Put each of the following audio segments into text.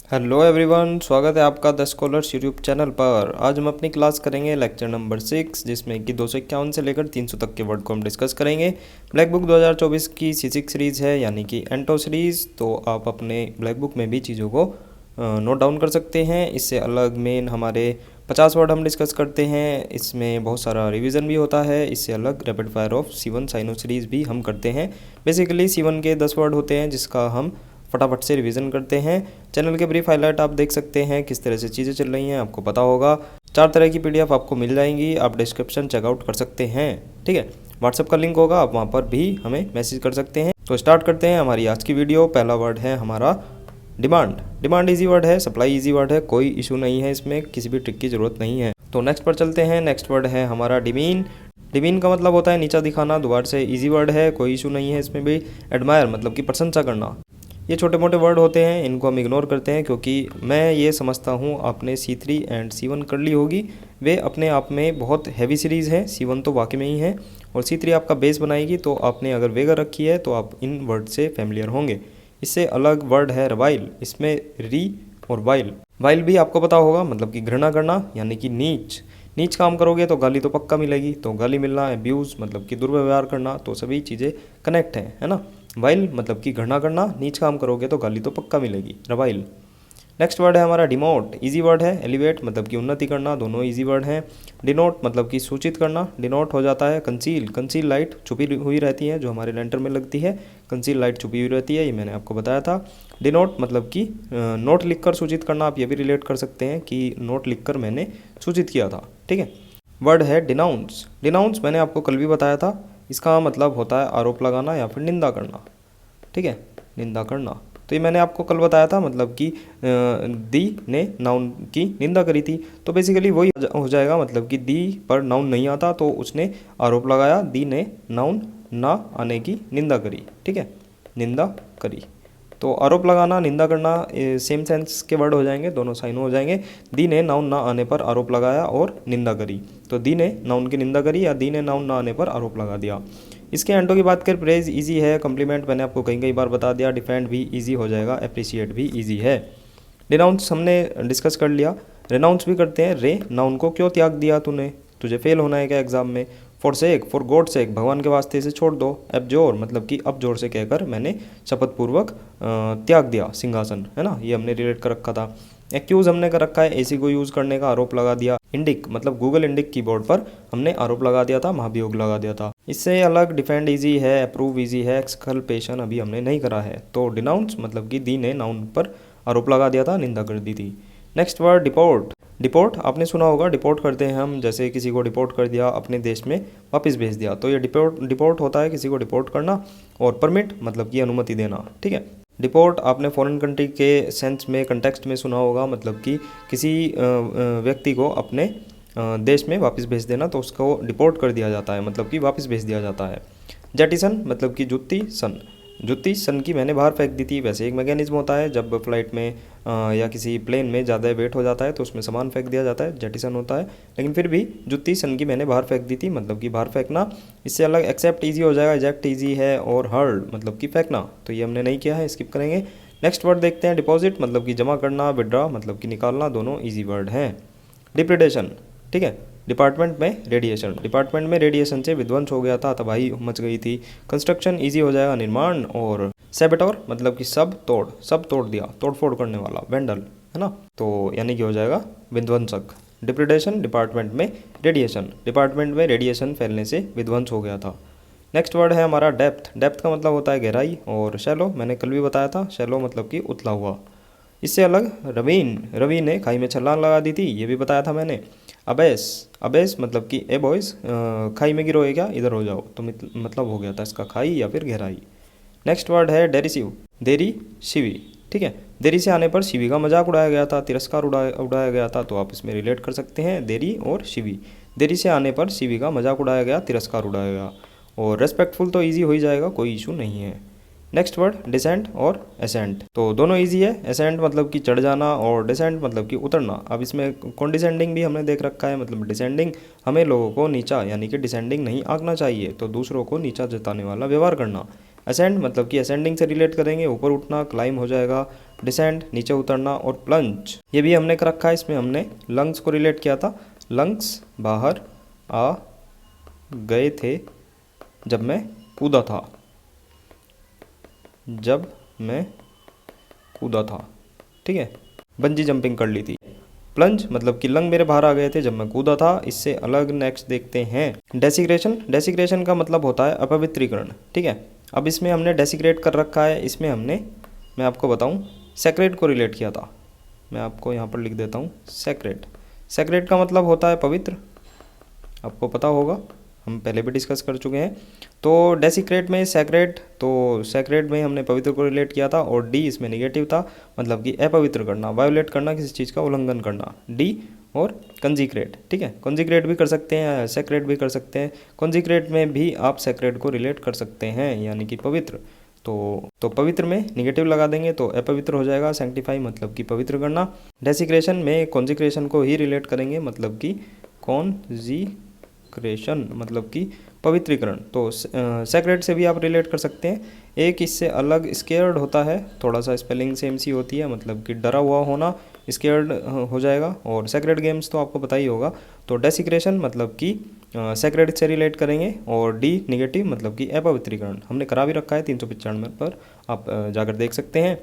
Hello everyone, स्वागत है आपका द स्कॉलर्स यूट्यूब चैनल पर। आज हम अपनी क्लास करेंगे लेक्चर नंबर 6, जिसमें कि 251 से लेकर 300 तक के वर्ड को हम डिस्कस करेंगे। ब्लैक बुक 2024 की C6 सीरीज़ है, यानी कि एंटो सीरीज़। तो आप अपने ब्लैक बुक में भी चीज़ों को नोट डाउन कर सकते हैं। इससे अलग मेन हमारे 50 वर्ड हम डिस्कस करते हैं। इसमें बहुत सारा रिवीजन भी होता है। इससे अलग रैपिड फायर ऑफ C1 साइनो सीरीज़ भी हम करते हैं। बेसिकली C1 के 10 वर्ड होते हैं, जिसका हम फटाफट से रिवीजन करते हैं। चैनल के ब्रीफ हाईलाइट आप देख सकते हैं, किस तरह से चीज़ें चल रही हैं आपको पता होगा। 4 तरह की PDF आपको मिल जाएंगी, आप डिस्क्रिप्शन चेकआउट कर सकते हैं। ठीक है, व्हाट्सएप का लिंक होगा, आप वहाँ पर भी हमें मैसेज कर सकते हैं। तो स्टार्ट करते हैं हमारी आज की वीडियो। पहला वर्ड है हमारा डिमांड। डिमांड ईजी वर्ड है, सप्लाई ईजी वर्ड है, कोई इशू नहीं है, इसमें किसी भी ट्रिक की ज़रूरत नहीं है। तो नेक्स्ट पर चलते हैं। नेक्स्ट वर्ड है हमारा डिमीन। डिमीन का मतलब होता है नीचा दिखाना। दोबारा से ईजी वर्ड है, कोई इशू नहीं है इसमें भी। एडमायर मतलब कि प्रशंसा करना। ये छोटे मोटे वर्ड होते हैं, इनको हम इग्नोर करते हैं, क्योंकि मैं ये समझता हूँ आपने C3 एंड C1 कर ली होगी। वे अपने आप में बहुत हैवी सीरीज़ है। C1 तो वाकई में ही है, और C3 आपका बेस बनाएगी। तो आपने अगर वेगर रखी है तो आप इन वर्ड से फैमिलियर होंगे। इससे अलग वर्ड है रवाइल। इसमें री और वाइल। वाइल भी आपको पता होगा, मतलब कि घृणा करना, यानी कि नीच। नीच काम करोगे तो गाली तो पक्का मिलेगी। तो गाली मिलना, एब्यूज़ मतलब कि दुर्व्यवहार करना, तो सभी चीज़ें कनेक्ट हैं, है ना। वाइल मतलब कि घृणा करना, नीच काम करोगे तो गाली तो पक्का मिलेगी, रवाइल। नेक्स्ट वर्ड है हमारा डिमोट। इजी वर्ड है। एलिवेट मतलब कि उन्नति करना, दोनों इजी वर्ड हैं। डिनोट मतलब कि सूचित करना, डिनोट हो जाता है। कंसील, कंसील लाइट छुपी हुई रहती है, जो हमारे लेंटर में लगती है। कंसील लाइट छुपी हुई रहती है, ये मैंने आपको बताया था। डिनोट मतलब कि नोट लिखकर सूचित करना। आप ये भी रिलेट कर सकते हैं कि नोट लिखकर मैंने सूचित किया था। ठीक है। वर्ड है डिनाउंस। डिनाउंस मैंने आपको कल भी बताया था। इसका मतलब होता है आरोप लगाना या फिर निंदा करना। ठीक है, निंदा करना। तो ये मैंने आपको कल बताया था, मतलब कि दी ने नाउन की निंदा करी थी। तो बेसिकली वही हो जाएगा, मतलब कि दी पर नाउन नहीं आता तो उसने आरोप लगाया। दी ने नाउन ना आने की निंदा करी। ठीक है, निंदा करी। तो आरोप लगाना, निंदा करना सेम सेंस के वर्ड हो जाएंगे, दोनों साइनो हो जाएंगे। दी ने नाउन ना आने पर आरोप लगाया और निंदा करी। तो दी ने नाउन की निंदा करी, या दी ने नाउन ना आने पर आरोप लगा दिया। इसके एंटो की बात करें, प्रेज इजी है। कम्प्लीमेंट मैंने आपको कई कई बार बता दिया। डिफेंड भी इजी हो जाएगा, अप्रिशिएट भी इजी है। डिनाउंस हमने डिस्कस कर लिया। रेनाउंस भी करते हैं। रे नाउन को क्यों त्याग दिया तूने, तुझे फेल होना है क्या एग्जाम में। For sake, for God sake, भगवान के वास्ते इसे छोड़ दो। एबजोर मतलब कि अब जोर से कहकर मैंने शपथपूर्वक त्याग दिया सिंहासन, है ना, ये हमने रिलेट कर रखा था। एक्यूज हमने कर रखा है, एसी को यूज़ करने का आरोप लगा दिया। इंडिक मतलब गूगल इंडिक कीबोर्ड पर हमने आरोप लगा दिया था, महाभियोग लगा दिया था। इससे अलग डिफेंड इजी है, अप्रूव इजी है, एक्सकल्पेशन अभी हमने नहीं करा है। तो डिनाउंस मतलब कि दी ने नाउन पर आरोप लगा दिया था, निंदा कर दी थी। Next word deport. डिपोर्ट आपने सुना होगा, डिपोर्ट करते हैं हम, जैसे किसी को डिपोर्ट कर दिया, अपने देश में वापस भेज दिया, तो ये डिपोर्ट होता है, किसी को डिपोर्ट करना। और परमिट मतलब कि अनुमति देना। ठीक है, डिपोर्ट आपने फॉरेन कंट्री के सेंस में, कंटेक्स्ट में सुना होगा, मतलब कि किसी व्यक्ति को अपने देश में वापस भेज देना, तो उसको डिपोर्ट कर दिया जाता है, मतलब कि वापस भेज दिया जाता है। जेटिसन मतलब कि जुत्ती सन। जुत्ती सन की मैंने बाहर फेंक दी थी। वैसे एक मैकेनिज्म होता है, जब फ्लाइट में या किसी प्लेन में ज़्यादा वेट हो जाता है तो उसमें सामान फेंक दिया जाता है, जेटिसन होता है। लेकिन फिर भी जुत्ती सन की मैंने बाहर फेंक दी थी, मतलब कि बाहर फेंकना। इससे अलग एक्सेप्ट ईजी हो जाएगा, इजेक्ट ईजी है, और हर्ड मतलब कि फेंकना, तो ये हमने नहीं किया है, स्किप करेंगे। नेक्स्ट वर्ड देखते हैं, डिपॉजिट मतलब कि जमा करना, विड्रॉ मतलब कि निकालना, दोनों ईजी वर्ड हैं। डिप्रेडेशन, ठीक है। डिपार्टमेंट में रेडिएशन, डिपार्टमेंट में रेडिएशन से विध्वंस हो गया था, तबाही मच गई थी। कंस्ट्रक्शन इजी हो जाएगा, निर्माण। और सेबेटोर मतलब कि सब तोड़ दिया, तोड़फोड़ करने वाला, वेंडल, है ना, तो यानी कि हो जाएगा विध्वंसक। डिप्रेडेशन डिपार्टमेंट में रेडिएशन, डिपार्टमेंट में रेडिएशन फैलने से विध्वंस हो गया था। नेक्स्ट वर्ड है हमारा डेप्थ। डेप्थ का मतलब होता है गहराई। और शैलो मैंने कल भी बताया था, शैलो मतलब कि उतला हुआ। इससे अलग रवीन, रवि ने खाई में छलांग लगा दी थी, ये भी बताया था मैंने। अबेस, अबेस मतलब कि ए बॉयज़ खाई में गिरोगे क्या, इधर हो जाओ, तो मतलब हो गया था इसका खाई या फिर गहराई। नेक्स्ट वर्ड है डेरिसिव। देरी शिवी, ठीक है। देरी से आने पर शिवी का मजाक उड़ाया गया था, तिरस्कार उड़ाया गया था, तो आप इसमें रिलेट कर सकते हैं देरी और शिवी। देरी से आने पर शिवी का मजाक उड़ाया गया, तिरस्कार उड़ाया गया। और रेस्पेक्टफुल तो ईजी हो ही जाएगा, कोई इशू नहीं है। नेक्स्ट वर्ड डिसेंट और एसेंट, तो दोनों इजी है। एसेंट मतलब कि चढ़ जाना, और डिसेंट मतलब कि उतरना। अब इसमें कॉन्डिसेंडिंग भी हमने देख रखा है, मतलब डिसेंडिंग हमें लोगों को नीचा यानी कि डिसेंडिंग नहीं आंकना चाहिए, तो दूसरों को नीचा जताने वाला व्यवहार करना। असेंड मतलब कि असेंडिंग से रिलेट करेंगे, ऊपर उठना, क्लाइम हो जाएगा, डिसेंड नीचे उतरना, और प्लंज ये भी हमने कर रखा है, इसमें हमने लंग्स को रिलेट किया था। लंग्स बाहर आ गए थे जब मैं कूदा था, जब मैं कूदा था, ठीक है, बंजी जंपिंग कर ली थी। प्लंज मतलब कि लंग मेरे बाहर आ गए थे जब मैं कूदा था, इससे अलग नेक्स्ट देखते हैं डेसिग्रेशन। डेसिग्रेशन का मतलब होता है अपवित्रीकरण, ठीक है। अब इसमें हमने डेसिग्रेट कर रखा है, इसमें हमने, मैं आपको बताऊं, सेक्रेट को रिलेट किया था। मैं आपको यहाँ पर लिख देता हूँ सेक्रेट। सेक्रेट का मतलब होता है पवित्र, आपको पता होगा, हम पहले भी डिस्कस कर चुके हैं। तो डेसिक्रेट में सेक्रेट, तो सेक्रेट में हमने पवित्र को रिलेट किया था, और डी इसमें निगेटिव था, मतलब कि अपवित्र करना, वायोलेट करना, किसी चीज़ का उल्लंघन करना, डी। और कंजिक्रेट, ठीक है, कंजिक्रेट भी कर सकते हैं, सेक्रेट भी कर सकते हैं। कंजिक्रेट में भी आप सेक्रेट को रिलेट कर सकते हैं, यानी कि पवित्र। तो पवित्र में निगेटिव लगा देंगे तो अपवित्र हो जाएगा। सैंक्टिफाई मतलब कि पवित्र करना। डेसिक्रेशन में कॉन्जिक्रेशन को ही रिलेट करेंगे, मतलब कि कॉन्जिक्रेशन मतलब कि पवित्रीकरण। तो सेक्रेट से भी आप रिलेट कर सकते हैं। एक इससे अलग स्केयर्ड होता है, थोड़ा सा स्पेलिंग सेम सी होती है, मतलब कि डरा हुआ होना, स्केयर्ड हो जाएगा। और सेक्रेट गेम्स तो आपको पता ही होगा। तो डेसिक्रेशन मतलब कि सेक्रेट से रिलेट करेंगे, और डी निगेटिव मतलब कि अपवित्रीकरण हमने करा भी रखा है 395 पर, आप जाकर देख सकते हैं।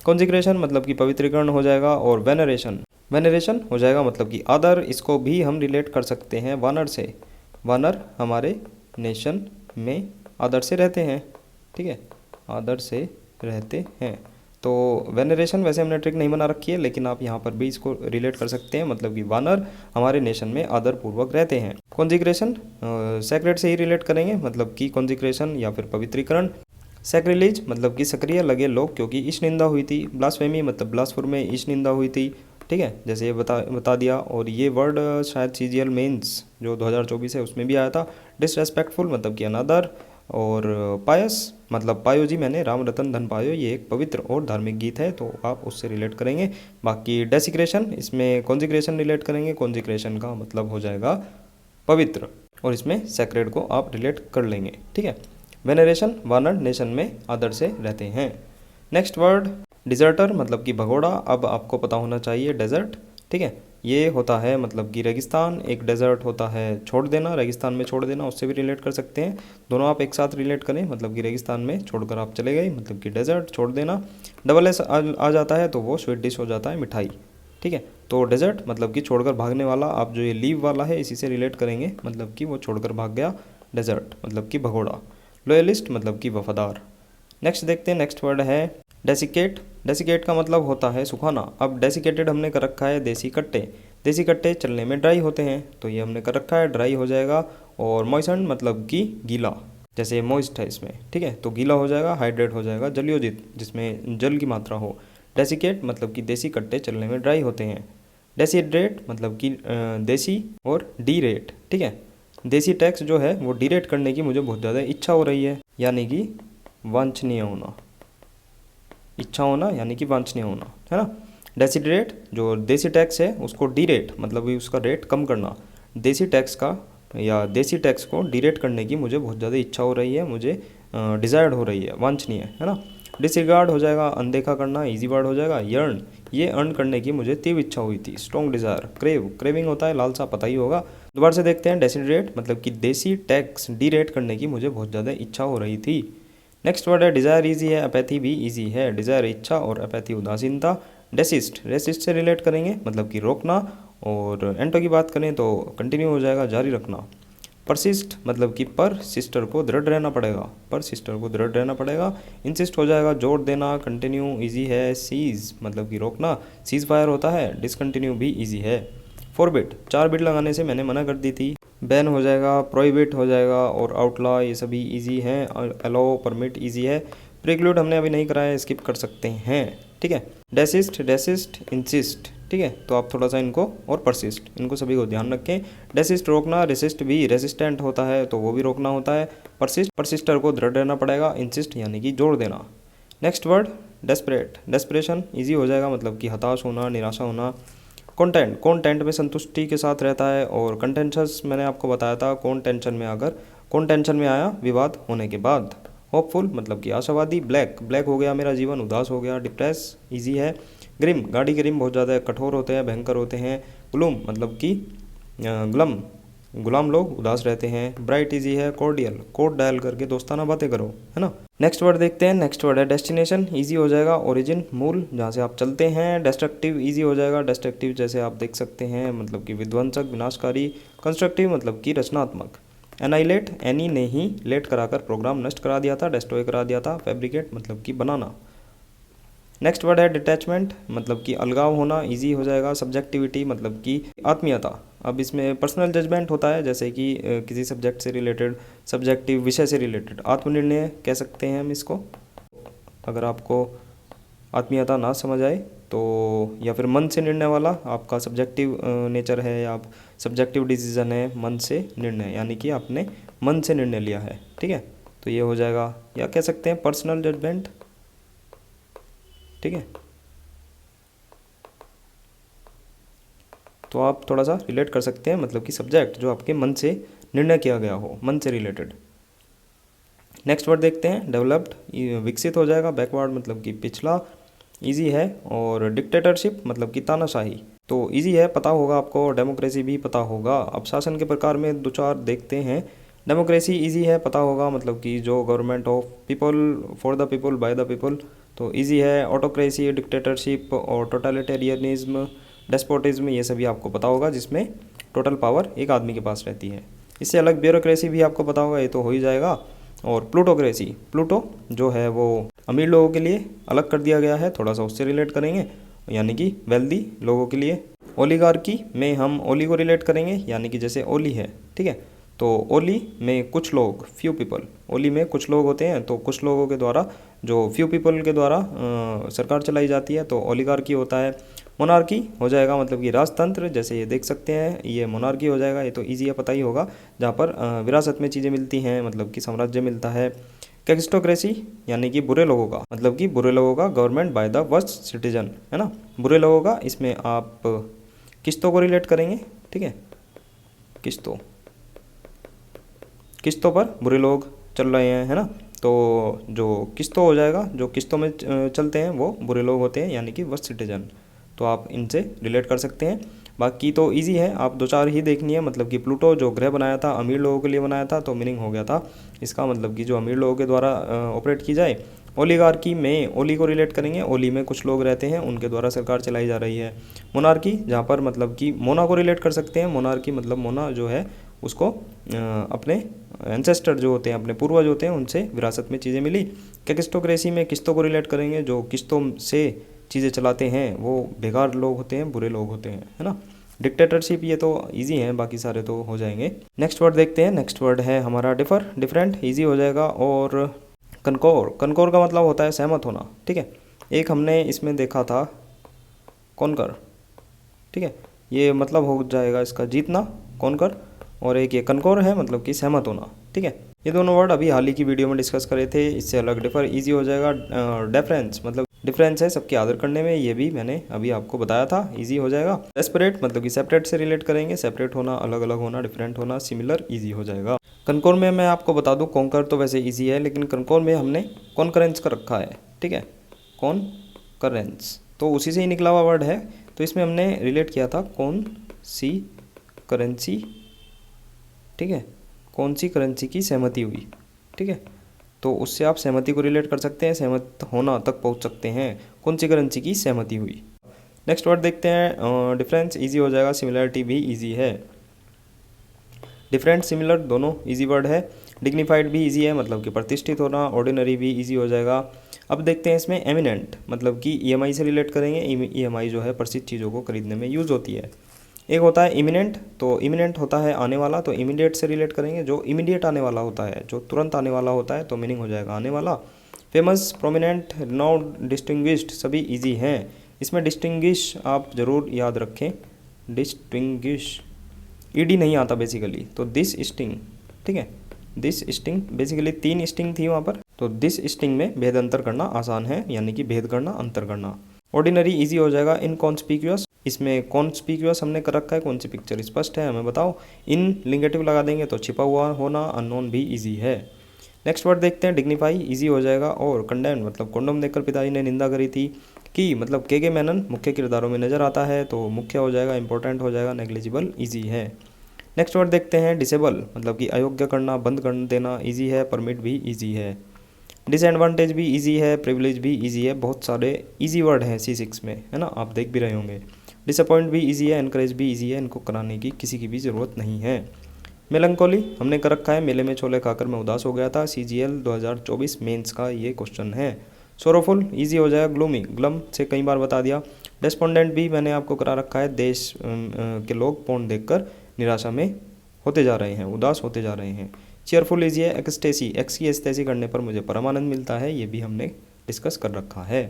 कॉन्जिक्रेशन मतलब कि पवित्रीकरण हो जाएगा, और वेनरेशन, वेनरेशन हो जाएगा मतलब कि आदर। इसको भी हम रिलेट कर सकते हैं वानर से। वानर हमारे नेशन में आदर से रहते हैं, ठीक है, आदर से रहते हैं। तो वेनरेशन वैसे हमने ट्रिक नहीं बना रखी है, लेकिन आप यहाँ पर भी इसको रिलेट कर सकते हैं, मतलब कि वानर हमारे नेशन में आदर पूर्वक रहते हैं। कॉन्जिक्रेशन सेक्रेट से ही रिलेट करेंगे, मतलब कि कॉन्जिक्रेशन या फिर पवित्रीकरण। सैक्रिलीज मतलब कि सक्रिय लगे लोग, क्योंकि ईश निंदा हुई थी। ब्लास्फेमी मतलब ब्लास्फर में ईश निंदा हुई थी, ठीक है, जैसे ये बता दिया। और ये वर्ड शायद सीजीएल मेंस जो 2024 है उसमें भी आया था। डिसरेस्पेक्टफुल मतलब कि अनादर। और पायस मतलब पायो जी मैंने राम रतन धन पायो, ये एक पवित्र और धार्मिक गीत है, तो आप उससे रिलेट करेंगे। बाकी डेसिक्रेशन, इसमें कॉन्जिक्रेशन रिलेट करेंगे। कॉन्जिक्रेशन का मतलब हो जाएगा पवित्र, और इसमें सेक्रेट को आप रिलेट कर लेंगे, ठीक है। वेनरेशन, वानर नेशन में आदर से रहते हैं। नेक्स्ट वर्ड डिजर्टर मतलब कि भगोड़ा। अब आपको पता होना चाहिए डेजर्ट, ठीक है, ये होता है मतलब कि रेगिस्तान। एक डेजर्ट होता है छोड़ देना, रेगिस्तान में छोड़ देना, उससे भी रिलेट कर सकते हैं। दोनों आप एक साथ रिलेट करें, मतलब कि रेगिस्तान में छोड़कर आप चले गए, मतलब कि डेजर्ट छोड़ देना। डबल एस आ जाता है तो वो स्वीट डिश हो जाता है, मिठाई, ठीक है। तो डेजर्ट मतलब कि छोड़कर भागने वाला। आप जो ये लीव वाला है इसी से रिलेट करेंगे, मतलब कि वो छोड़कर भाग गया। डेजर्ट मतलब कि भगोड़ा। लॉयलिस्ट मतलब कि वफादार। नेक्स्ट देखते हैं, नेक्स्ट वर्ड है डेसिकेट। डेसिकेट का मतलब होता है सुखाना। अब डेसिकेटेड हमने कर रखा है देसी कट्टे। देसी कट्टे चलने में ड्राई होते हैं, तो ये हमने कर रखा है, ड्राई हो जाएगा। और मॉइसन मतलब कि गीला, जैसे मॉइस्ट है इसमें, ठीक है, तो गीला हो जाएगा। हाइड्रेट हो जाएगा, जलयोजित जिसमें जल की मात्रा हो। डेसिकेट मतलब कि देसी कट्टे चलने में ड्राई होते हैं। डेसीड्रेट मतलब कि देसी। और डी रेट, ठीक है, देसी टैक्स जो है वो डीरेट करने की मुझे बहुत ज़्यादा इच्छा हो रही है, यानी कि वांछनीय होना। इच्छा होना यानी कि वांछनीय होना, है ना। डेसीड्रेट जो देसी टैक्स है उसको डीरेट मतलब उसका रेट कम करना। देसी टैक्स का या देसी टैक्स को डीरेट करने की मुझे बहुत ज़्यादा इच्छा हो रही है, मुझे डिज़ायर्ड हो रही है, वांछनीय है ना। डिसरिगार्ड हो जाएगा, अनदेखा करना, इजी वर्ड हो जाएगा। यर्न, ये अर्न करने की मुझे तीव्र इच्छा हुई थी। Strong desire. क्रेव, क्रेविंग होता है लालसा, पता ही होगा। दोबारा से देखते हैं, डेसीड्रेट मतलब कि देसी टैक्स डीरेट करने की मुझे बहुत ज़्यादा इच्छा हो रही थी। नेक्स्ट वर्ड है डिज़ायर। ईजी है, अपैथी भी ईजी है। डिज़ायर इच्छा और अपैथी उदासीनता। डेसिस्ट, रेसिस्ट से रिलेट करेंगे, मतलब कि रोकना। और एंटो की बात करें तो कंटिन्यू हो जाएगा, जारी रखना। परसिस्ट मतलब कि पर सिस्टर को दृढ़ रहना पड़ेगा, पर सिस्टर को दृढ़ रहना पड़ेगा। इंसिस्ट हो जाएगा, जोर देना। कंटिन्यू ईजी है। सीज मतलब कि रोकना, सीज फायर होता है। डिसकंटिन्यू भी ईजी है। फॉरबिड, 4 बिट लगाने से मैंने मना कर दी थी। बैन हो जाएगा, प्रोहिबिट हो जाएगा। और आउटलॉ, ये सभी ईजी हैं। अलाउ, परमिट ईजी है। प्रिक्लूड हमने अभी नहीं कराया, स्किप कर सकते हैं, ठीक है। डेसिस्ट, डेसिस्ट, इंसिस्ट, ठीक है, तो आप थोड़ा सा इनको, और परसिस्ट, इनको सभी को ध्यान रखें। डेसिस्ट रोकना, रेसिस्ट भी रेसिस्टेंट होता है तो वो भी रोकना होता है। परसिस्ट, परसिस्टर को दृढ़ रहना पड़ेगा। इंसिस्ट यानी कि जोड़ देना। Next word desperate. Desperation easy हो जाएगा, मतलब कि हताश होना, निराशा होना। कॉन्टेंट, कॉन्टेंट में संतुष्टि के साथ रहता है। और कंटेंशस मैंने आपको बताया था, कौन टेंशन में आकर, कौन टेंशन में आया विवाद होने के बाद। होपफुल मतलब कि आशावादी। ब्लैक, ब्लैक हो गया मेरा जीवन, उदास हो गया, डिप्रेस इजी है। ग्रिम, गाड़ी ग्रिम बहुत ज़्यादा कठोर होते हैं, भयंकर होते हैं। ग्लूम मतलब कि गुलाम, गुलाम लोग उदास रहते हैं। ब्राइट इजी है। कॉर्डियल, कोड डायल करके दोस्ताना बातें करो, है ना। नेक्स्ट वर्ड देखते हैं। नेक्स्ट वर्ड है डेस्टिनेशन, इजी हो जाएगा। ओरिजिन, मूल, जहाँ से आप चलते हैं। डिस्ट्रक्टिव इजी हो जाएगा। डिस्ट्रक्टिव जैसे आप देख सकते हैं मतलब कि विध्वंसक, विनाशकारी। कंस्ट्रक्टिव मतलब कि रचनात्मक। एनाइलेट, एनी ने ही लेट कराकर प्रोग्राम नष्ट करा दिया था, डिस्ट्रॉय करा दिया था। फैब्रिकेट मतलब कि बनाना। नेक्स्ट वर्ड है डिटैचमेंट मतलब कि अलगाव होना, इजी हो जाएगा। सब्जेक्टिविटी मतलब कि आत्मीयता। अब इसमें पर्सनल जजमेंट होता है, जैसे कि किसी सब्जेक्ट से रिलेटेड, सब्जेक्टिव विषय से रिलेटेड। आत्मनिर्णय कह सकते हैं हम इसको, अगर आपको आत्मीयता ना समझ आए तो। या फिर मन से निर्णय वाला, आपका सब्जेक्टिव नेचर है या आप सब्जेक्टिव डिसीजन है, मन से निर्णय यानी कि आपने मन से निर्णय लिया है, ठीक है। तो ये हो जाएगा, या कह सकते हैं पर्सनल जजमेंट, ठीक है। तो आप थोड़ा सा रिलेट कर सकते हैं मतलब कि सब्जेक्ट जो आपके मन से निर्णय किया गया हो, मन से रिलेटेड। नेक्स्ट वर्ड देखते हैं डेवलप्ड, विकसित हो जाएगा। बैकवर्ड मतलब कि पिछला, इजी है। और डिक्टेटरशिप मतलब कि तानाशाही, तो इजी है, पता होगा आपको। डेमोक्रेसी भी पता होगा। अब शासन के प्रकार में दो चार देखते हैं। डेमोक्रेसी इजी है, पता होगा मतलब कि जो government of people, for the people, by the people, तो इजी है। ऑटोक्रेसी, डिक्टेटरशिप और टोटलिटेरियनिज्म, डेस्पोटिज्म, ये सभी आपको पता होगा, जिसमें टोटल पावर एक आदमी के पास रहती है। इससे अलग ब्यूरोक्रेसी भी आपको पता होगा, ये तो हो ही जाएगा। और प्लूटोक्रेसी, प्लूटो जो है वो अमीर लोगों के लिए अलग कर दिया गया है, थोड़ा सा उससे रिलेट करेंगे, यानी कि वेल्दी लोगों के लिए। ओलिगार्की में हम ओली को रिलेट करेंगे, यानी कि जैसे ओली है, ठीक है। तो ओली में कुछ लोग, फ्यू पीपल, ओली में कुछ लोग होते हैं, तो कुछ लोगों के द्वारा, जो फ्यू पीपल के द्वारा सरकार चलाई जाती है, तो ओलिगार्की होता है। मोनार्की हो जाएगा मतलब कि राजतंत्र, जैसे ये देख सकते हैं, ये मोनार्की हो जाएगा। ये तो ईजी है, पता ही होगा, जहाँ पर विरासत में चीज़ें मिलती हैं, मतलब कि साम्राज्य मिलता है। कैस्टोक्रेसी यानी कि बुरे लोगों का, मतलब कि बुरे लोगों का government by the worst citizen, है ना, बुरे लोगों का। इसमें आप किस्तों को रिलेट करेंगे, ठीक है। किस्तों, किस्तों पर बुरे लोग चल रहे हैं, है ना। तो जो किस्तों हो जाएगा, जो किस्तों में चलते हैं वो बुरे लोग होते हैं, यानी कि वर्स्ट सिटीजन। तो आप इनसे रिलेट कर सकते हैं। बाकी तो इजी है, आप दो चार ही देखनी है। मतलब कि प्लूटो जो ग्रह बनाया था, अमीर लोगों के लिए बनाया था, तो मीनिंग हो गया था इसका मतलब कि जो अमीर लोगों के द्वारा ऑपरेट की जाए। ओलिगार्की में ओली को रिलेट करेंगे, ओली में कुछ लोग रहते हैं, उनके द्वारा सरकार चलाई जा रही है। मोनार्की, जहाँ पर मतलब कि मोना को रिलेट कर सकते हैं। मोनार्की मतलब मोना जो है उसको अपने एंसेस्टर जो होते हैं, अपने पूर्वज होते हैं, उनसे विरासत में चीज़ें मिली। कैस्टोक्रेसी में किस्तों को रिलेट करेंगे, जो किस्तों से चीज़ें चलाते हैं वो बेकार लोग होते हैं, बुरे लोग होते हैं, है ना। डिक्टेटरशिप ये तो इजी है, बाकी सारे तो हो जाएंगे। नेक्स्ट वर्ड देखते हैं। नेक्स्ट वर्ड है हमारा डिफर, डिफरेंट, इजी हो जाएगा। और कनकोर, कनकोर का मतलब होता है सहमत होना, ठीक है। एक हमने इसमें देखा था कॉनकर, ठीक है, ये मतलब हो जाएगा इसका जीतना, कॉनकर। और एक ये कनकोर है मतलब कि सहमत होना, ठीक है। ये दोनों वर्ड अभी हाल ही की वीडियो में डिस्कस करे थे, इससे अलग डिफर इजी हो जाएगा। डिफरेंस मतलब डिफरेंस है सबके आदर करने में, ये भी मैंने अभी आपको बताया था, इजी हो जाएगा। सेपरेट मतलब कि सेपरेट से रिलेट करेंगे, सेपरेट होना, अलग अलग होना, डिफरेंट होना, सिमिलर, इजी हो जाएगा। कनकोर में मैं आपको बता दूं, कॉन्कर तो वैसे इजी है, लेकिन कनकोर में हमने कॉन्करेंस का रखा है, ठीक है, कॉन्करेंस, तो उसी से ही निकला हुआ वर्ड है। तो इसमें हमने रिलेट किया था कौन सी करेंसी, ठीक है, कौन सी करेंसी की सहमति हुई, ठीक है। तो उससे आप सहमति को रिलेट कर सकते हैं, सहमत होना तक पहुंच सकते हैं, कौन सी करेंसी की सहमति हुई। नेक्स्ट वर्ड देखते हैं। डिफरेंस इजी हो जाएगा, सिमिलरिटी भी इजी है। डिफरेंट, सिमिलर दोनों इजी वर्ड है। डिग्निफाइड भी इजी है, मतलब कि प्रतिष्ठित होना। ऑर्डिनरी भी इजी हो जाएगा। अब देखते हैं इसमें एमिनेंट, मतलब कि ईएमआई से रिलेट करेंगे। ईएमआई जो है प्रसिद्ध चीज़ों को खरीदने में यूज़ होती है। एक होता है इमिनेंट, तो इमिनेंट होता है आने वाला, तो इमीडिएट से रिलेट करेंगे, जो इमीडिएट आने वाला होता है, जो तुरंत आने वाला होता है, तो मीनिंग हो जाएगा आने वाला। फेमस, प्रोमिनेंट, रिनाउंड, डिस्टिंग्विश्ड, सभी इजी हैं। इसमें डिस्टिंग्विश आप ज़रूर याद रखें, डिस्टिंग्विश, ईडी नहीं आता बेसिकली, तो दिस स्टिंग, ठीक है, दिस स्टिंग, बेसिकली 3 स्टिंग थी वहाँ पर, तो दिस स्टिंग में भेद अंतर करना आसान है, यानी कि भेद करना, अंतर करना। ऑर्डिनरी इजी हो जाएगा। इनकॉन्स्पिक्यूअस, इसमें कॉन्स्पिक्यूअस हमने कर रखा है, कौन सी पिक्चर स्पष्ट है हमें बताओ। इन लिंगेटिव लगा देंगे तो छिपा हुआ होना, अननोन भी इजी है। नेक्स्ट वर्ड देखते हैं डिग्निफाई, इजी हो जाएगा। और कंडेम मतलब कॉन्डोम देखकर पिताजी ने निंदा करी थी। की मतलब के मेनन मुख्य किरदारों में नजर आता है, तो मुख्य हो जाएगा, इंपॉर्टेंट हो जाएगा, नेग्लिजिबल इजी है। नेक्स्ट वर्ड देखते हैं डिसेबल मतलब कि अयोग्य करना, बंद कर देना इजी है, परमिट भी इजी है। डिसएडवांटेज भी इजी है, प्रिविलेज भी इजी है, बहुत सारे इजी वर्ड हैं C6 में, है ना, आप देख भी रहे होंगे। डिसअपॉइंट भी इजी है, एनकरेज भी इजी है, इनको कराने की किसी की भी ज़रूरत नहीं है। मेलंकोली हमने कर रखा है, मेले में छोले खाकर मैं उदास हो गया था, CGL 2024 मेंस का ये क्वेश्चन है। सोरोफुल इजी हो जाएगा, ग्लूमी ग्लम से कई बार बता दिया। डेस्पोंडेंट भी मैंने आपको करा रखा है, देश के लोग पौंड देखकर निराशा में होते जा रहे हैं, उदास होते जा रहे हैं। चेयरफुल इजी है, एक्सटेसी एक्स की एस्टेसी करने पर मुझे परमानंद मिलता है, ये भी हमने डिस्कस कर रखा है।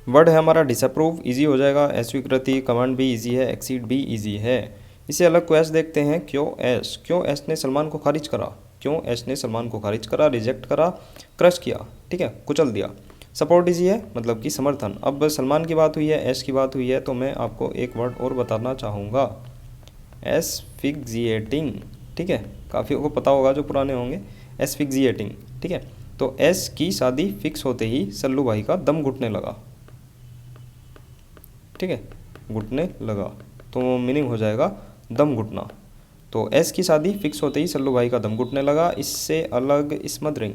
वर्ड है हमारा डिसअप्रूव, इजी हो जाएगा। अस्वीकृति, कमांड भी इजी है, एक्सीड भी इजी है। इसे अलग क्वेश्चन देखते हैं। क्यों एस ने सलमान को खारिज करा, क्यों एस ने सलमान को खारिज करा, रिजेक्ट करा, क्रश किया, ठीक है, कुचल दिया। सपोर्ट इजी है मतलब कि समर्थन। अब सलमान की बात हुई है, एस की बात हुई है, तो मैं आपको एक वर्ड और बताना चाहूँगा, एसफिक्सिएटिंग, ठीक है, काफ़ियों को पता होगा जो पुराने होंगे, एसफिक्सिएटिंग, ठीक है। तो एस की शादी फिक्स होते ही सल्लू भाई का दम घुटने लगा, ठीक है, घुटने लगा, तो मीनिंग हो जाएगा दम घुटना। तो एस की शादी फिक्स होते ही सल्लू भाई का दम घुटने लगा। इससे अलग स्मदरिंग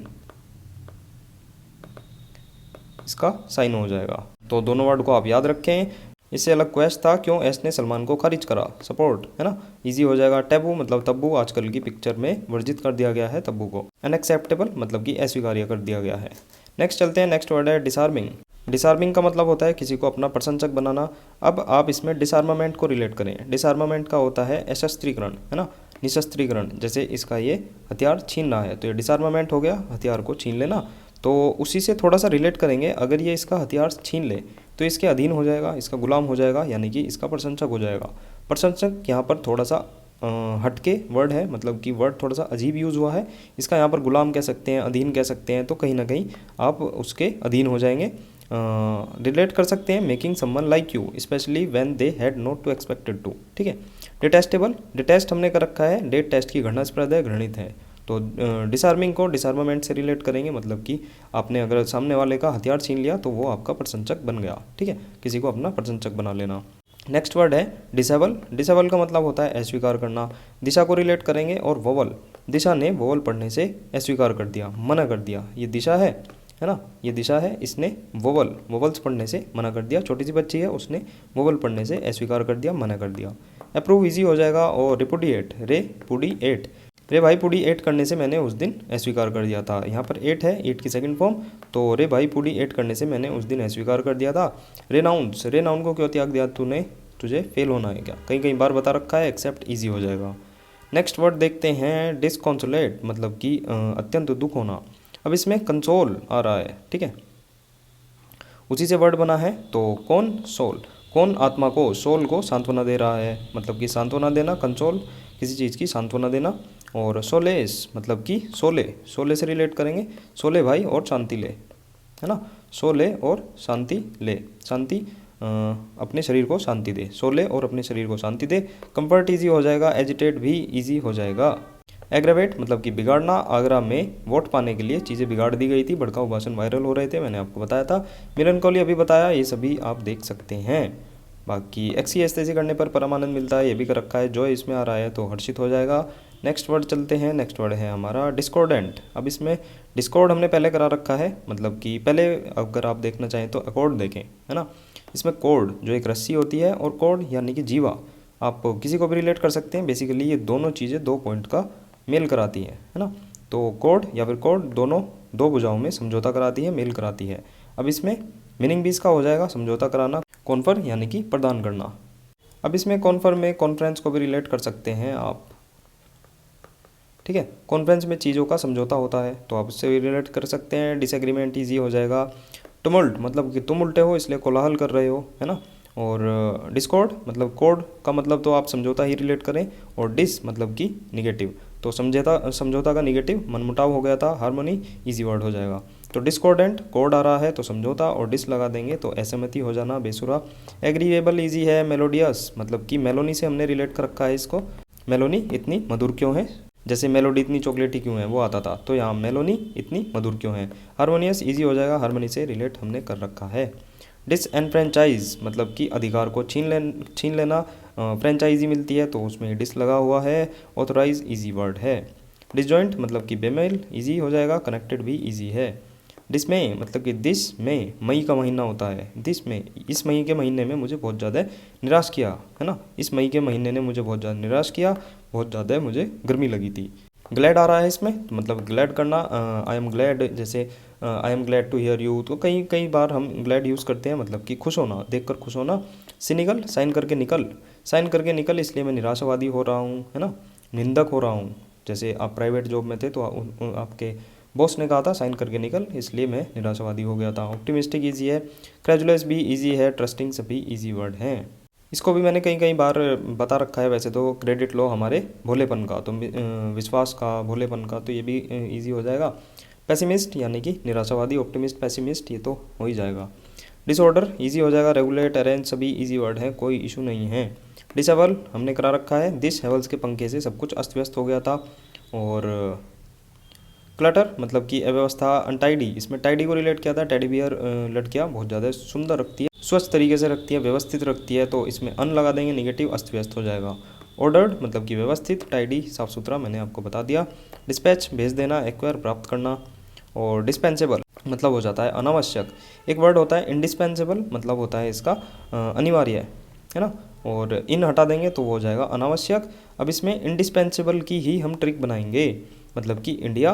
इसका साइन हो जाएगा। तो दोनों वर्ड को आप याद रखें। इससे अलग क्वेश्चन था, क्यों एस ने सलमान को खारिज करा, सपोर्ट, है ना, इजी हो जाएगा। टैबू मतलब तब्बू, आजकल की पिक्चर में वर्जित कर दिया गया है तब्बू को। अनएक्सेप्टेबल मतलब कि अस्वीकार्य कर दिया गया है। नेक्स्ट चलते हैं, नेक्स्ट वर्ड है डिसआर्मिंग। डिसआर्मिंग का मतलब होता है किसी को अपना प्रशंसक बनाना। अब आप इसमें डिसआर्मामेंट को रिलेट करें। डिसआर्मामेंट का होता है अशस्त्रीकरण, है ना, निशस्त्रीकरण। जैसे इसका ये हथियार छीन रहा है, तो ये डिसआर्मामेंट हो गया, हथियार को छीन लेना। तो उसी से थोड़ा सा रिलेट करेंगे, अगर ये इसका हथियार छीन ले तो इसके अधीन हो जाएगा, इसका गुलाम हो जाएगा, यानी कि इसका प्रशंसक हो जाएगा। प्रशंसक यहाँ पर थोड़ा सा हटके वर्ड है, मतलब कि वर्ड थोड़ा सा अजीब यूज़ हुआ है। इसका यहाँ पर गुलाम कह सकते हैं, अधीन कह सकते हैं, तो कहीं ना कहीं आप उसके अधीन हो जाएंगे। रिलेट कर सकते हैं, making someone like you specially when they had not to expected to, ठीक है। डिटेस्टेबल, डिटेस्ट हमने कर रखा है, डेट टेस्ट की घृणास्पद है, घृणित है। तो डिसआर्मिंग को डिसआर्मामेंट से रिलेट करेंगे, मतलब कि आपने अगर सामने वाले का हथियार छीन लिया तो वो आपका प्रशंसक बन गया, ठीक है, किसी को अपना प्रशंसक बना लेना। नेक्स्ट वर्ड है डिसेबल। डिसेबल का मतलब होता है अस्वीकार करना। दिशा को रिलेट करेंगे और वोवल, दिशा ने वोवल पढ़ने से अस्वीकार कर दिया, मना कर दिया। ये दिशा है ना, ये दिशा है, इसने वोवल्स पढ़ने से मना कर दिया। छोटी सी बच्ची है, उसने वोवल पढ़ने से अस्वीकार कर दिया, मना कर दिया। अप्रूव इजी हो जाएगा। और रिपुडिएट, रेपुडिएट, रे भाई पुडी एट करने से मैंने उस दिन अस्वीकार कर दिया था। यहाँ पर एट है, एट की सेकंड फॉर्म, तो रे भाई पुडी एट करने से मैंने उस दिन अस्वीकार कर दिया था। रेनाउंस, रेनाउन को क्यों त्याग दिया तूने, तुझे फेल होना है क्या, कई बार बता रखा है, एक्सेप्ट इजी हो जाएगा। नेक्स्ट वर्ड देखते हैं डिसकॉन्सोलेट, मतलब कि अत्यंत दुख होना। अब इसमें कंसोल आ रहा है, ठीक है, उसी से वर्ड बना है। तो कौन सोल, कौन आत्मा को, सोल को सांत्वना दे रहा है, मतलब कि सांत्वना देना, कंसोल किसी चीज़ की सांत्वना देना। और सोलेस मतलब कि सोले, सोले से रिलेट करेंगे, सोले भाई और शांति ले, है ना, सोले और शांति ले, शांति अपने शरीर को शांति दे, सोले और अपने शरीर को शांति दे। कंफर्ट इजी हो जाएगा, एजिटेट भी इजी हो जाएगा। एग्रावेट मतलब कि बिगाड़ना। आगरा में वोट पाने के लिए चीज़ें बिगाड़ दी गई थी, भड़काऊ भाषण वायरल हो रहे थे, मैंने आपको बताया था। मिलनकोली अभी बताया, ये सभी आप देख सकते हैं। बाकी एक्सी एस्तेसी करने पर परमानंद मिलता है, ये भी कर रखा है। जो इसमें आ रहा है तो हर्षित हो जाएगा। नेक्स्ट वर्ड चलते हैं, नेक्स्ट वर्ड है हमारा डिस्कॉर्डेंट। अब इसमें डिस्कॉर्ड हमने पहले करा रखा है, मतलब कि पहले अगर आप देखना चाहें तो अकॉर्ड देखें, है ना। इसमें कॉर्ड जो एक रस्सी होती है, और कॉर्ड यानी कि जीवा, आप किसी को भी रिलेट कर सकते हैं। बेसिकली ये दोनों चीज़ें दो पॉइंट का मेल कराती है ना। तो कॉर्ड या फिर कॉर्ड दोनों दो भुजाओं में समझौता कराती है, मेल कराती है। अब इसमें मीनिंग भी इसका हो जाएगा समझौता कराना, कॉन्फर यानी कि प्रदान करना। अब इसमें कॉन्फर में कॉन्फ्रेंस को भी रिलेट कर सकते हैं आप, ठीक है। कॉन्फ्रेंस में चीज़ों का समझौता होता है, तो आप उससे भी रिलेट कर सकते हैं। डिसएग्रीमेंट ईजी हो जाएगा। टुमुल्ट मतलब कि तुम उल्टे हो इसलिए कोलाहल कर रहे हो, है ना। और डिस्कॉर्ड मतलब कोड का मतलब तो आप समझौता ही रिलेट करें। और डिस मतलब कि निगेटिव, तो समझौता का निगेटिव मनमुटाव हो गया था। हार्मोनी इजी वर्ड हो जाएगा। तो डिस्कॉर्डेंट कोड आ रहा है तो समझौता, और डिस लगा देंगे तो असहमति हो जाना, बेसुरा। एग्रीवेबल इजी है। मेलोडियस मतलब कि मेलोनी से हमने रिलेट कर रखा है इसको, मेलोनी इतनी मधुर क्यों है। जैसे मेलोडी इतनी चॉकलेटी क्यों है वो आता था, तो यहाँ मेलोनी इतनी मधुर क्यों है। हारमोनियस इजी हो जाएगा, हारमोनी से रिलेट हमने कर रखा है। डिसएनफ्रेंचाइज मतलब कि अधिकार को छीन लेना। फ्रेंचाइजी मिलती है तो उसमें डिस लगा हुआ है। ऑथोराइज इजी वर्ड है। डिसजॉइंट मतलब कि बेमेल इजी हो जाएगा, कनेक्टेड भी इजी है। डिसमेय मतलब कि दिस में मई का महीना होता है, दिस में इस मई के महीने में मुझे बहुत ज़्यादा निराश किया, है ना, इस मई के महीने ने मुझे बहुत ज़्यादा निराश किया, बहुत ज़्यादा मुझे गर्मी लगी थी। ग्लैड आ रहा है इसमें, तो मतलब ग्लैड करना, आई एम ग्लैड, जैसे I am glad to hear you, तो कई कई बार हम ग्लैड यूज़ करते हैं, मतलब कि खुश होना, देखकर खुश होना। सिनिकल साइन करके निकल, साइन करके निकल इसलिए मैं निराशावादी हो रहा हूँ, है ना, निंदक हो रहा हूँ। जैसे आप प्राइवेट जॉब में थे तो आपके बॉस ने कहा था साइन करके निकल, इसलिए मैं निराशावादी हो गया था। ऑप्टिमिस्टिक ईजी है। क्रेजुलस भी ईजी है। ट्रस्टिंग सभी ईजी वर्ड हैं। इसको भी मैंने कई कई बार बता रखा है वैसे तो। क्रेडिट लो हमारे भोलेपन का, तो विश्वास का, भोलेपन का, तो ये भी इजी हो जाएगा। पेसिमिस्ट यानी कि निराशावादी, ऑप्टिमिस्ट, पेसिमिस्ट, ये तो हो ही जाएगा। डिसऑर्डर इजी हो जाएगा। रेगुलेट, अरेंज सभी इजी वर्ड हैं, कोई इशू नहीं है। डिसेबल हमने करा रखा है। दिस हेवल्स के पंखे से सब कुछ अस्त व्यस्त हो गया था। और क्लटर मतलब कि अव्यवस्था। अनटाइडी, इसमें टाइडी को रिलेट किया था। टेडी बियर लड़कियाँ बहुत ज़्यादा सुंदर रखती है, स्वच्छ तरीके से रखती है, व्यवस्थित रखती है, तो इसमें अन लगा देंगे, निगेटिव अस्त व्यस्त हो जाएगा। ऑर्डर्ड मतलब कि व्यवस्थित, टाइडी साफ सुथरा, मैंने आपको बता दिया। डिस्पैच भेज देना, एक्वायर प्राप्त करना। और डिस्पेंसेबल मतलब हो जाता है अनावश्यक। एक वर्ड होता है इंडिस्पेंसेबल, मतलब होता है इसका अनिवार्य, है ना, और इन हटा देंगे तो वो हो जाएगा अनावश्यक। अब इसमें इंडिस्पेंसेबल की ही हम ट्रिक बनाएंगे, मतलब कि इंडिया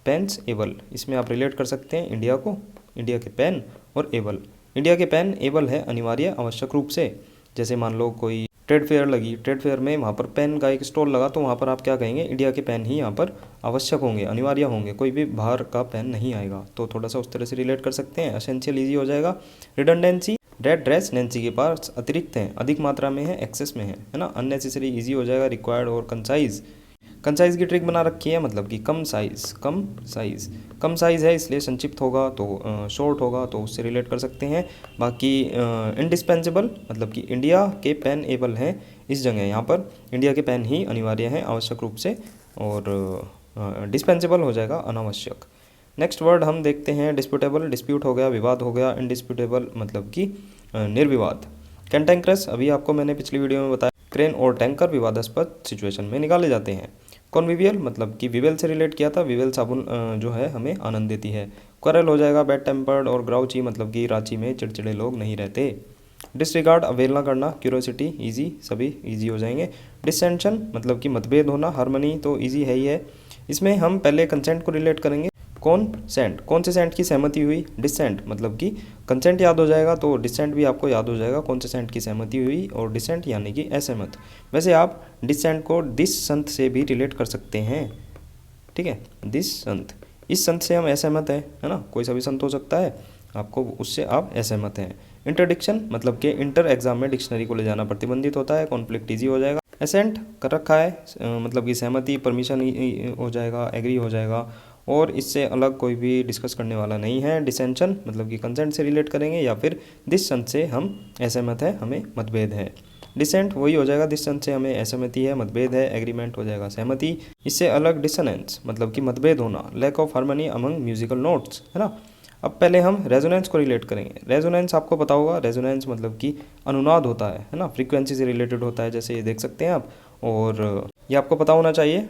पेन्स एबल, इसमें आप रिलेट कर सकते हैं इंडिया को, इंडिया के पेन और एबल। इंडिया के पेन एबल है अनिवार्य, आवश्यक रूप से। जैसे मान लो कोई ट्रेड फेयर लगी, ट्रेड फेयर में वहाँ पर पेन का एक स्टॉल लगा, तो वहाँ पर आप क्या कहेंगे, इंडिया के पेन ही यहाँ पर आवश्यक होंगे, अनिवार्य होंगे, कोई भी बाहर का पेन नहीं आएगा, तो थोड़ा सा उस तरह से रिलेट कर सकते हैं। एसेंशियल ईजी हो जाएगा। रिडंडेंसी, डेड ड्रेस नैन्सी के पास अतिरिक्त हैं, अधिक मात्रा में है, एक्सेस में है ना। अननेसेसरी ईजी हो जाएगा। रिक्वायर्ड और कंसाइज, कंसाइज की ट्रिक बना रखी है, मतलब कि कम साइज़, कम साइज़, कम साइज़ है इसलिए संक्षिप्त होगा, तो शॉर्ट होगा, तो उससे रिलेट कर सकते हैं। बाकी इंडिस्पेंसेबल मतलब कि इंडिया के पेन एबल हैं इस जगह, यहाँ पर इंडिया के पेन ही अनिवार्य हैं आवश्यक रूप से, और डिस्पेंसेबल हो जाएगा अनावश्यक। नेक्स्ट वर्ड हम देखते हैं डिस्प्यूटेबल, डिस्प्यूट हो गया, विवाद हो गया। इनडिस्प्यूटेबल मतलब कि निर्विवाद। कैंटेंक्रस अभी आपको मैंने पिछली वीडियो में बताया, क्रेन और टैंकर विवादास्पद सिचुएशन में निकाले जाते हैं। कॉन्विवियल मतलब कि विवेल से रिलेट किया था, विवेल साबुन जो है हमें आनंद देती है। क्वारल हो जाएगा बैड टेम्पर्ड, और ग्राउची मतलब कि रांची में चिड़चिड़े लोग नहीं रहते। डिसरिगार्ड अवहेलना करना। क्यूरोसिटी इजी, सभी इजी हो जाएंगे। डिसेंशन मतलब कि मतभेद होना। हारमनी तो इजी है ही है। इसमें हम पहले कंसेंट को रिलेट करेंगे। कॉन्सेंट, कौन से सेंट की सहमति हुई। डिसेंट मतलब कि कंसेंट याद हो जाएगा तो डिसेंट भी आपको याद हो जाएगा, कौन से सेंट की सहमति हुई। और डिसेंट यानी कि असहमत। वैसे आप डिसेंट को दिस संत से भी रिलेट कर सकते हैं, ठीक है, दिस संत, इस संत से हम असहमत हैं, है ना, कोई सा भी संत हो सकता है, आपको उससे आप असहमत हैं। इंटरडिक्शन मतलब कि इंटर एग्जाम में डिक्शनरी को ले जाना प्रतिबंधित होता है। कॉन्फ्लिक्ट ईजी हो जाएगा। असेंट कर रखा है, मतलब कि सहमति, परमिशन हो जाएगा, एग्री हो जाएगा, और इससे अलग कोई भी डिस्कस करने वाला नहीं है। डिसेंशन मतलब कि कंसेंट से रिलेट करेंगे, या फिर दिस संत से हम असहमत है, हमें मतभेद है। डिसेंट वही हो जाएगा, दिस संत से हमें असहमति है, मतभेद है। एग्रीमेंट हो जाएगा सहमति। इससे अलग डिसोनेंस मतलब कि मतभेद होना। Lack of harmony among musical notes, है ना। अब पहले हम रेजोनेंस को रिलेट करेंगे। रेजोनेंस आपको पता होगा, रेजोनेंस मतलब कि अनुनाद होता है ना, फ्रीक्वेंसी से रिलेटेड होता है, जैसे ये देख सकते हैं आप, और ये आपको पता होना चाहिए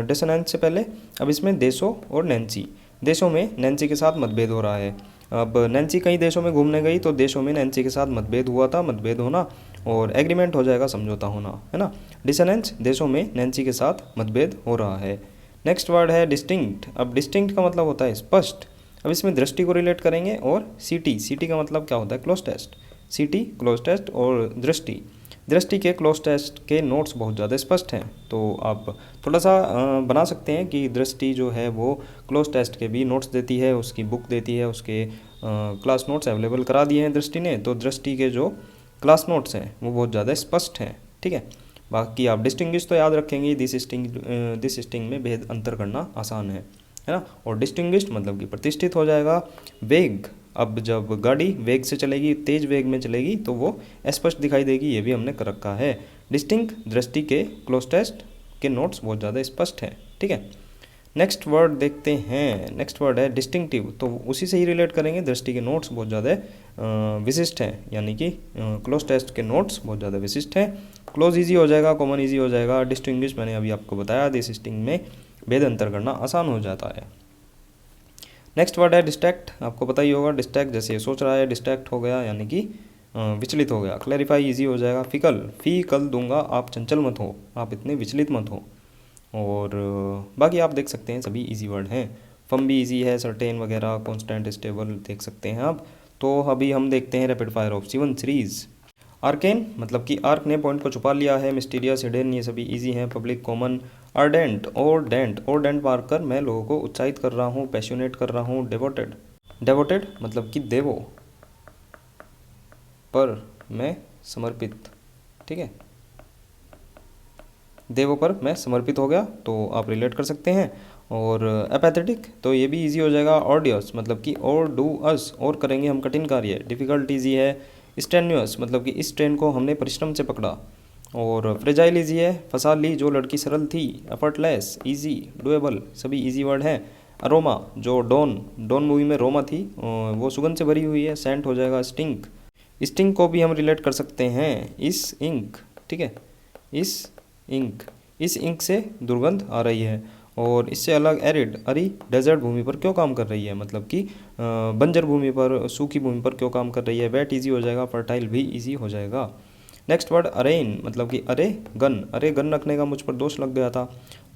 डिसोनेंस से पहले। अब इसमें देशों और नैन्सी, देशों में नैन्सी के साथ मतभेद हो रहा है। अब नैन्सी कई देशों में घूमने गई, तो देशों में नैन्सी के साथ मतभेद हुआ था, मतभेद होना। और एग्रीमेंट हो जाएगा समझौता होना, है ना। डिसोनेंस, देशों में नैन्सी के साथ मतभेद हो रहा है। नेक्स्ट वर्ड है डिस्टिंक्ट। अब डिस्टिंक्ट का मतलब होता है स्पष्ट। अब इसमें दृष्टि को रिलेट करेंगे। और सिटी, सिटी का मतलब क्या होता है, cloze test, city cloze test. और दृष्टि, दृष्टि के क्लोज टेस्ट के नोट्स बहुत ज़्यादा स्पष्ट हैं, तो आप थोड़ा सा बना सकते हैं कि दृष्टि जो है वो क्लोज टेस्ट के भी नोट्स देती है, उसकी बुक देती है, उसके क्लास नोट्स अवेलेबल करा दिए हैं दृष्टि ने, तो दृष्टि के जो क्लास नोट्स हैं वो बहुत ज़्यादा स्पष्ट हैं, ठीक है। बाकी आप डिस्टिंग्विश तो याद रखेंगे, दिस स्टिंग में भेद अंतर करना आसान है ना। और डिस्टिंग्विश्ड मतलब कि प्रतिष्ठित हो जाएगा। वेग, अब जब गाड़ी वेग से चलेगी, तेज वेग में चलेगी, तो वो स्पष्ट दिखाई देगी, ये भी हमने कर रखा है। डिस्टिंक्ट, दृष्टि के क्लोज टेस्ट के नोट्स बहुत ज़्यादा स्पष्ट हैं। ठीक है। नेक्स्ट वर्ड देखते हैं। नेक्स्ट वर्ड है डिस्टिंक्टिव, तो उसी से ही रिलेट करेंगे। दृष्टि के नोट्स बहुत ज़्यादा विशिष्ट हैं, यानी कि क्लोज टेस्ट के नोट्स बहुत ज़्यादा विशिष्ट हैं। क्लोज इजी हो जाएगा, कॉमन इजी हो जाएगा। डिस्टिंग्विश मैंने अभी आपको बताया, डिस्टिंग में भेद अंतर करना आसान हो जाता है। नेक्स्ट वर्ड है डिस्ट्रैक्ट, आपको पता ही होगा। डिस्ट्रैक्ट जैसे सोच रहा है, डिस्ट्रैक्ट हो गया यानी कि विचलित हो गया। क्लैरिफाई इजी हो जाएगा। फिकल, फी कल दूंगा, आप चंचल मत हो, आप इतने विचलित मत हो। और बाकी आप देख सकते हैं सभी इजी वर्ड हैं। फम भी इजी है, सर्टेन वगैरह, कांस्टेंट, स्टेबल देख सकते हैं आप। तो अभी हम देखते हैं rapid fire of 7 series. Arcane मतलब कि आर्क ने पॉइंट को छुपा लिया है। मिस्टीरियस, हिडन, ये सभी इजी हैं। Public, common. आर्डेंट और डेंट मारकर मैं लोगों को उत्साहित कर रहा हूँ, पैशनेट कर रहा हूँ। डेवोटेड मतलब कि देवो पर मैं समर्पित, ठीक है, देवों पर मैं समर्पित हो गया, तो आप रिलेट कर सकते हैं। और एपैथेटिक तो ये भी इजी हो जाएगा। ऑर्डियस मतलब कि और डू अस, और करेंगे हम कठिन कार्य। डिफ़िकल्ट इजी है। स्टेन्यूअस मतलब कि इस ट्रेन को हमने परिश्रम से पकड़ा। और फ्रेजाइल इजी है। फंसा ली जो लड़की सरल थी। एफर्टलेस, इजी, डुएबल, सभी इजी वर्ड हैं। अरोमा जो डॉन मूवी में रोमा थी, वो सुगंध से भरी हुई है, सेंट हो जाएगा। स्टिंग को भी हम रिलेट कर सकते हैं। इस इंक, ठीक है, इस इंक से दुर्गंध आ रही है। और इससे अलग एरिड, अरी, डेजर्ट भूमि पर क्यों काम कर रही है, मतलब कि बंजर भूमि पर, सूखी भूमि पर क्यों काम कर रही है। वेट इजी हो जाएगा। फर्टाइल भी इजी हो जाएगा। नेक्स्ट वर्ड अरेन मतलब कि अरे गन रखने का मुझ पर दोष लग गया था।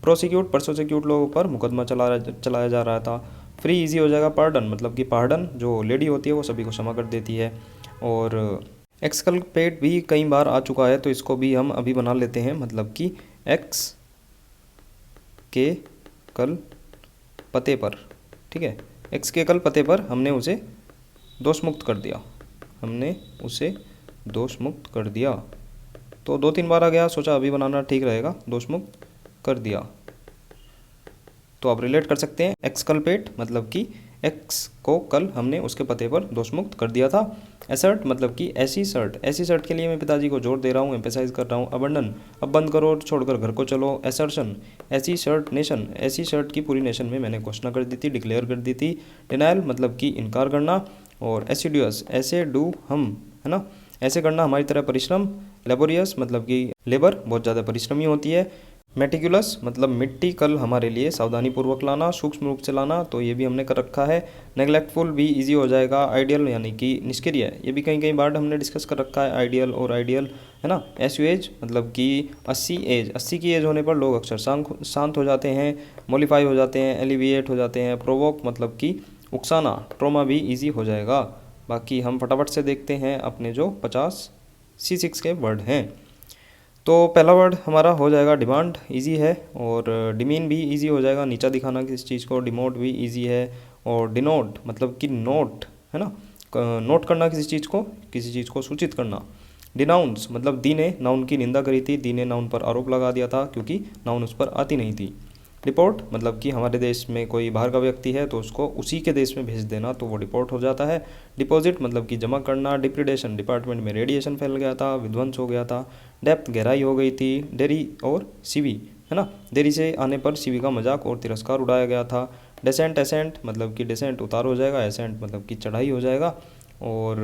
प्रोसिक्यूट, प्रोसिक्यूट लोगों पर मुकदमा चलाया जा रहा था। फ्री इजी हो जाएगा। पार्डन मतलब कि पार्डन जो लेडी होती है वो सभी को क्षमा कर देती है। और एक्सकल्पेट भी कई बार आ चुका है, तो इसको भी हम अभी बना लेते हैं, मतलब कि एक्स के कल पते पर, ठीक है, एक्स के कल पते पर हमने उसे दोष मुक्त कर दिया। तो 2-3 बार आ गया, सोचा अभी बनाना ठीक रहेगा। दोष मुक्त कर दिया, तो आप रिलेट कर सकते हैं। एक्सकल्पेट मतलब कि एक्स को कल हमने उसके पते पर दोषमुक्त कर दिया था। एसर्ट मतलब कि ऐसी शर्ट के लिए मैं पिताजी को जोर दे रहा हूँ, एम्फेसाइज कर रहा हूँ। अबंडन, अब बंद करो, छोड़कर घर को चलो। एसर्शन, ऐसी शर्ट की पूरी नेशन में मैंने घोषणा कर दी थी, डिक्लेयर कर दी थी। डिनाइल मतलब कि इनकार करना। और एसिडियस, ऐसे डू हम, है ना, ऐसे करना हमारी तरह परिश्रम। लेबोरियस मतलब कि लेबर बहुत ज़्यादा परिश्रमी होती है। मेटिकुलस मतलब मिट्टी कल हमारे लिए सावधानी पूर्वक लाना, सूक्ष्म रूप से लाना, तो ये भी हमने कर रखा है। नेग्लेक्टफुल भी इजी हो जाएगा। आइडियल यानी कि निष्क्रिय, ये भी कई बार हमने डिस्कस कर रखा है। आइडियल है ना। एज मतलब कि 80 की एज होने पर लोग अक्सर शांत हो जाते हैं, मॉडिफाई हो जाते हैं, एलिविएट हो जाते हैं। प्रोवोक मतलब कि उकसाना। ट्रोमा भी ईजी हो जाएगा। बाकी हम फटाफट से देखते हैं अपने जो 50 C6 के वर्ड हैं। तो पहला वर्ड हमारा हो जाएगा डिमांड, इजी है। और डिमीन भी इजी हो जाएगा, नीचा दिखाना किसी चीज़ को। डिमोट भी इजी है। और डिनोट मतलब कि नोट, है ना, नोट करना किसी चीज़ को सूचित करना। डिनाउंस मतलब दी ने नाउन की निंदा करी थी, दी ने नाउन पर आरोप लगा दिया था क्योंकि नाउन उस पर आती नहीं थी। डिपोर्ट मतलब कि हमारे देश में कोई बाहर का व्यक्ति है तो उसको उसी के देश में भेज देना, तो वो डिपोर्ट हो जाता है। डिपॉजिट मतलब कि जमा करना। डिप्रिडेशन, डिपार्टमेंट में रेडिएशन फैल गया था, विध्वंस हो गया था। डेप्थ, गहराई हो गई थी। डेरी और सीवी, है ना, देरी से आने पर सीवी का मजाक और तिरस्कार उड़ाया गया था। एसेंट मतलब कि डिसेंट उतार हो जाएगा। एसेंट मतलब कि चढ़ाई हो जाएगा। और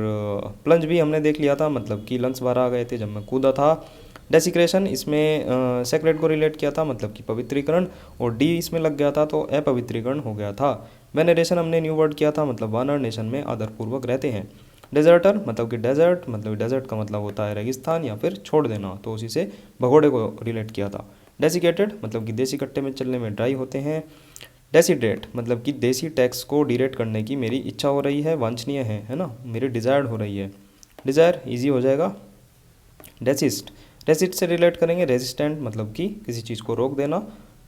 प्लंज भी हमने देख लिया था, मतलब कि लंग्स बाहर आ गए थे जब मैं कूदा था। डेसिक्रेशन इसमें सेक्रेट को रिलेट किया था, मतलब कि पवित्रीकरण। और डी इसमें लग गया था तो अपवित्रीकरण हो गया था। वेनरेशन हमने न्यू वर्ड किया था, मतलब वानर नेशन में आदरपूर्वक रहते हैं। डेजर्टर मतलब कि डेजर्ट का मतलब होता है रेगिस्तान या फिर छोड़ देना, तो उसी से भगोड़े को रिलेट किया था। डेसिकेटेड मतलब कि देसी कट्टे में चलने में ड्राई होते हैं। डेसीड्रेट मतलब कि देसी टैक्स को डिरेट करने की मेरी इच्छा हो रही है, वांछनीय है ना, मेरी डिज़ायर्ड हो रही है। डिज़ायर इजी हो जाएगा। रेसिस्ट से रिलेट करेंगे। रेजिस्टेंट मतलब कि किसी चीज़ को रोक देना,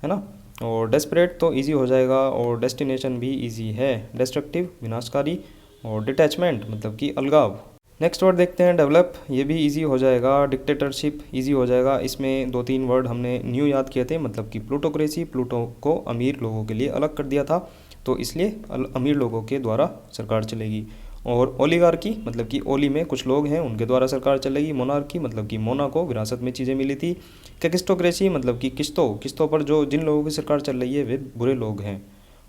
है ना। और डेस्परेट तो इजी हो जाएगा। और डेस्टिनेशन भी इजी है। डिस्ट्रक्टिव विनाशकारी। और डिटैचमेंट मतलब कि अलगाव। नेक्स्ट वर्ड देखते हैं डेवलप, ये भी इजी हो जाएगा। डिक्टेटरशिप इजी हो जाएगा। इसमें 2-3 वर्ड हमने न्यू याद किए थे, मतलब कि प्लूटोक्रेसी, प्लूटो को अमीर लोगों के लिए अलग कर दिया था, तो इसलिए अमीर लोगों के द्वारा सरकार चलेगी। और ओलिगार्की मतलब कि ओली में कुछ लोग हैं उनके द्वारा सरकार चलेगी। मोनार्की मतलब कि मोना को विरासत में चीज़ें मिली थी। कैकिस्टोक्रेसी मतलब कि किस्तों पर जो जिन लोगों की सरकार चल रही है वे बुरे लोग हैं।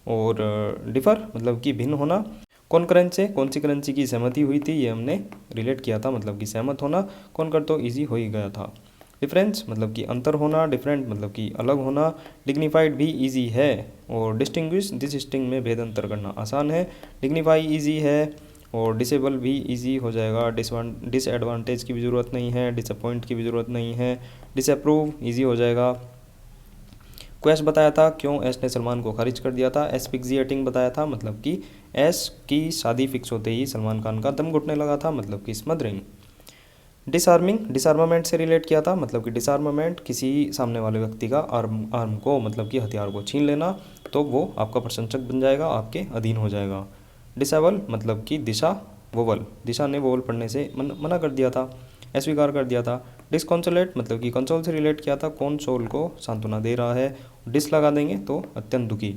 और डिफर मतलब कि भिन्न होना। कॉन्करेंस से कौन सी करेंसी की सहमति हुई थी, ये हमने रिलेट किया था, मतलब कि सहमत होना। कॉन्कर तो ईजी हो ही गया था। डिफरेंस मतलब कि अंतर होना। डिफरेंट मतलब कि अलग होना। डिग्निफाइड भी इजी है। और डिस्टिंग्विश डिस्टिंग में भेद अंतर करना आसान है। डिग्निफाई इजी है। और डिसेबल भी इजी हो जाएगा। डिसएडवांटेज की भी ज़रूरत नहीं है। डिसअपॉइंट की भी ज़रूरत नहीं है। डिसअप्रूव इजी हो जाएगा। क्वेश बताया था, क्यों एस ने सलमान को खारिज कर दिया था। एसफिक्सिएटिंग बताया था, मतलब कि एस की शादी फिक्स होते ही सलमान खान का दम घुटने लगा था, मतलब कि स्मदरिंग। डिसआर्मिंग डिसआर्मामेंट से रिलेट किया था, मतलब कि डिसआर्मामेंट किसी सामने वाले व्यक्ति का आर्म को मतलब कि हथियार को छीन लेना, तो वो आपका प्रशंसक बन जाएगा, आपके अधीन हो जाएगा। डिसेबल मतलब कि दिशा ने वोवल पढ़ने से मना कर दिया था, अस्वीकार कर दिया था। डिसकॉन्सोलेट मतलब कि कंसोल से रिलेट किया था, कौन सोल को सांत्वना दे रहा है। डिस लगा देंगे तो अत्यंत दुखी।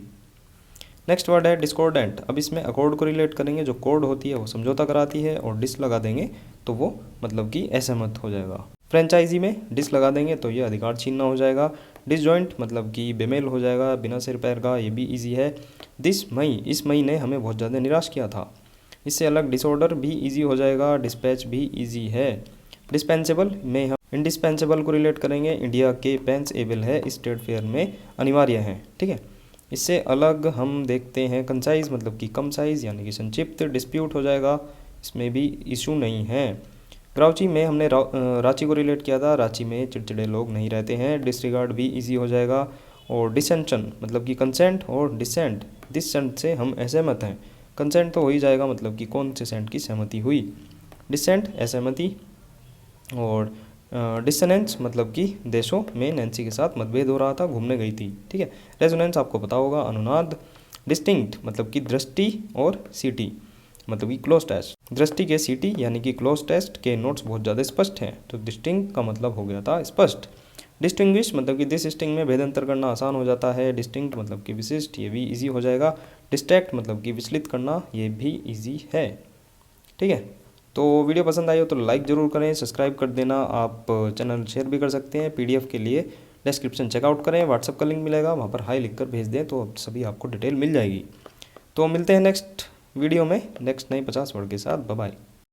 नेक्स्ट वर्ड है डिस्कॉर्डेंट। अब इसमें अकॉर्ड को रिलेट करेंगे, जो कोड होती है वो समझौता कराती है, और डिस लगा देंगे तो वो मतलब कि असहमत हो जाएगा। फ्रेंचाइजी में डिस लगा देंगे तो ये अधिकार छीनना हो जाएगा। डिसजॉइंट मतलब कि बेमेल हो जाएगा, बिना सिर पैर का, ये भी इजी है। इस मई ने हमें बहुत ज़्यादा निराश किया था। इससे अलग डिसऑर्डर भी इजी हो जाएगा। डिस्पैच भी इजी है। डिस्पेंसेबल में हम इंडिस्पेंसेबल को रिलेट करेंगे। इंडिया के पेंस एबल है, स्टेट फेयर में अनिवार्य है, ठीक है। इससे अलग हम देखते हैं कंसाइज मतलब कि कम साइज़ यानी कि संक्षिप्त। डिस्प्यूट हो जाएगा, इसमें भी इशू नहीं है। ग्राउची में हमने रांची को रिलेट किया था, रांची में चिड़चिड़े लोग नहीं रहते हैं। डिसरिगार्ड भी इजी हो जाएगा। और डिसेंशन मतलब कि कंसेंट और डिसेंट। डिसेंट से हम असहमत हैं, कंसेंट तो हो ही जाएगा, मतलब कि कौन से सेंट की सहमति हुई। डिसेंट असहमति। और डिसनेंस मतलब कि देशों में नैन्सी के साथ मतभेद हो रहा था, घूमने गई थी, ठीक है। रेजोनेंस आपको पता होगा, अनुनाद। डिस्टिंक्ट मतलब कि दृष्टि और सीटी मतलब कि क्लोज टेस्ट। दृष्टि के सीटी यानी कि क्लोज टेस्ट के नोट्स बहुत ज़्यादा स्पष्ट हैं, तो डिस्टिंक्ट का मतलब हो गया था स्पष्ट। डिस्टिंग्विश मतलब कि डिस्टिंग में भेदांतर करना आसान हो जाता है। डिस्टिंक्ट मतलब कि विशिष्ट, ये भी इजी हो जाएगा। डिस्ट्रैक्ट मतलब कि विचलित करना, ये भी इजी है, ठीक है। तो वीडियो पसंद आई हो तो लाइक ज़रूर करें, सब्सक्राइब कर देना। आप चैनल शेयर भी कर सकते हैं। पीडीएफ के लिए डिस्क्रिप्शन चेकआउट करें, व्हाट्सअप का लिंक मिलेगा, वहाँ पर हाई लिख कर भेज दें तो सभी आपको डिटेल मिल जाएगी। तो मिलते हैं नेक्स्ट वीडियो में नेक्स्ट नए 50 वर्ड के साथ। Bye bye.